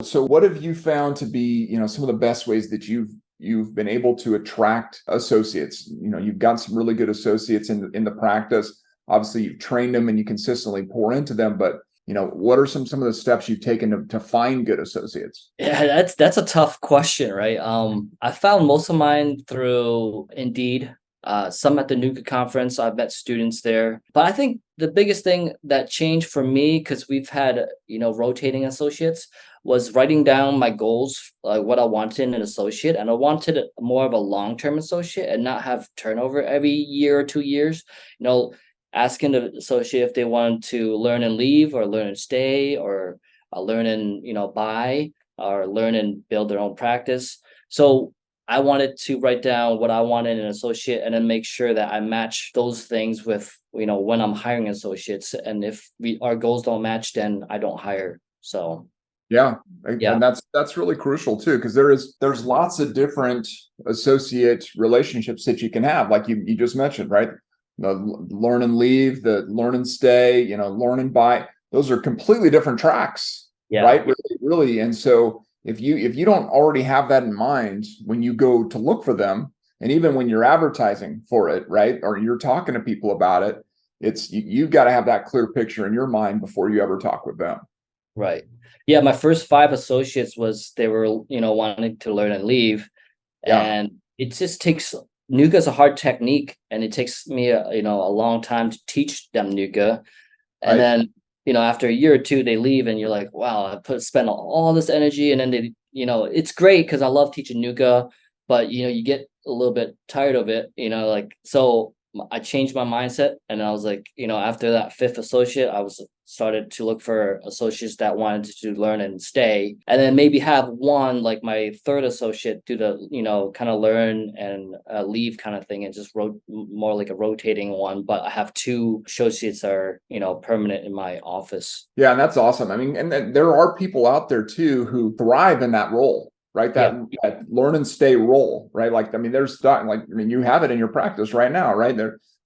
So what have you found to be, some of the best ways that you've been able to attract associates? You've got some really good associates in the practice. Obviously, you've trained them and you consistently pour into them, but what are some of the steps you've taken to find good associates? Yeah, that's a tough question, right? I found most of mine through Indeed. Some at the Nuka conference. I've met students there. But I think the biggest thing that changed for me, because we've had, rotating associates, was writing down my goals, like what I wanted in an associate. And I wanted more of a long-term associate and not have turnover every year or 2 years. You know, asking the associate if they wanted to learn and leave or learn and stay or learn and, buy or learn and build their own practice. So I wanted to write down what I wanted in an associate and then make sure that I match those things with, when I'm hiring associates. And if our goals don't match, then I don't hire. So Yeah, yeah. and that's really crucial too, because there's lots of different associate relationships that you can have, like you just mentioned, right? The learn and leave, the learn and stay, learn and buy. Those are completely different tracks, Yeah. right? Really. And so if you don't already have that in mind when you go to look for them, and even when you're advertising for it, right, or you're talking to people about it, you've got to have that clear picture in your mind before you ever talk with them. Right. Yeah, my first 5 associates was they were, wanting to learn and leave, Yeah, and it just takes Nuga's a hard technique, and it takes me a long time to teach them Nuga. And right. then, after a year or 2, they leave and you're like, wow, spend all this energy, and then it's great because I love teaching Nuga, but you get a little bit tired of it, like so I changed my mindset and I was like, after that 5th associate, I was started to look for associates that wanted to learn and stay. And then maybe have one like my 3rd associate do the, kind of learn and leave kind of thing, and just more like a rotating one. But I have 2 associates that are, permanent in my office. Yeah, and that's awesome. I mean, and then there are people out there too who thrive in that role, right? That, Yep. that learn and stay role, right? Like, I mean, you have it in your practice right now, right?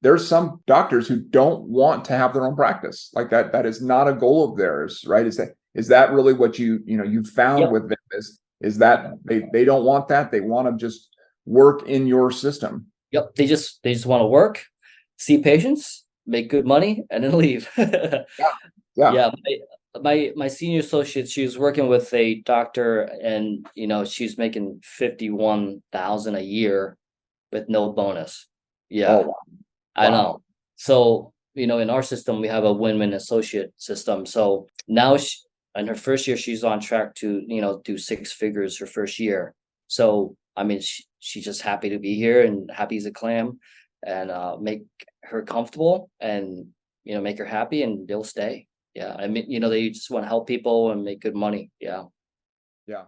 There's some doctors who don't want to have their own practice. Like that is not a goal of theirs, right? Is that really what you found Yep. with them is that they don't want that. They want to just work in your system. Yep. They just want to work, see patients, make good money, and then leave. Yeah. Yeah. Yeah, my senior associate, she was working with a doctor, and she's making 51,000 a year with no bonus. Oh, Yeah, wow. I Wow. know. So, in our system, we have a win-win associate system. So now in her first year, she's on track to, do 6 figures her first year. So, I mean, she's just happy to be here and happy as a clam, and make her comfortable and, make her happy, and they'll stay. Yeah. I mean, they just want to help people and make good money. Yeah. Yeah.